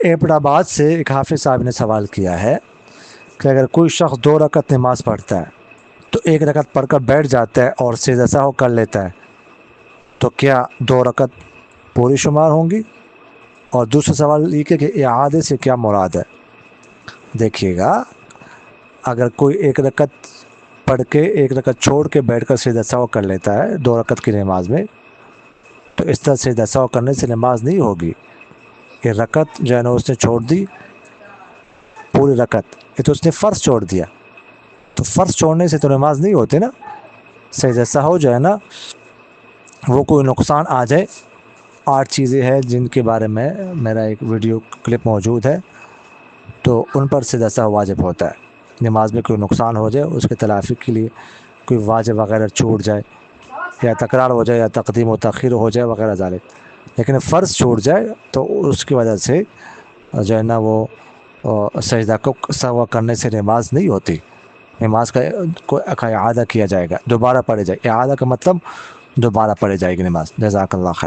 Abbott آباد سے ایک حافظ صاحب نے سوال کیا ہے کہ اگر کوئی شخص 2 رکعت نماز پڑھتا ہے تو 1 رکعت پڑھ کر بیٹھ جاتا ہے اور سجدہ سہو کر لیتا ہے تو کیا 2 رکعت پوری شمار ہوں گی؟ اور دوسرا سوال یہ کہ اعادے سے کیا مراد ہے؟ دیکھیے گا، اگر کوئی 1 رکعت پڑھ کے 1 رکعت چھوڑ کے بیٹھ کر سجدہ سہو کر لیتا ہے 2 رکعت کی نماز میں، تو اس طرح سجدہ سہو کرنے سے نماز نہیں ہوگی. یہ رکعت جو ہے نا اس نے چھوڑ دی، پوری رکعت، یہ تو اس نے فرض چھوڑ دیا. تو فرض چھوڑنے سے تو نماز نہیں ہوتی نا. سجدہ سہو جو ہے نا وہ کوئی نقصان آ جائے، 8 چیزیں ہیں جن کے بارے میں میرا ایک ویڈیو کلپ موجود ہے، تو ان پر سجدہ سہو واجب ہوتا ہے. نماز میں کوئی نقصان ہو جائے، اس کے تلافی کے لیے کوئی واجب وغیرہ چھوٹ جائے، یا تکرار ہو جائے، یا تقدیم و تاخیر ہو جائے وغیرہ ذالک. لیکن فرض چھوٹ جائے تو اس کی وجہ سے جو ہے نا وہ سجدہ کو سہو کرنے سے نماز نہیں ہوتی. نماز کا اعادہ کیا جائے گا، دوبارہ پڑھی جائے. اعادہ کا مطلب دوبارہ پڑھی جائے گی نماز. جزاک اللہ خیر.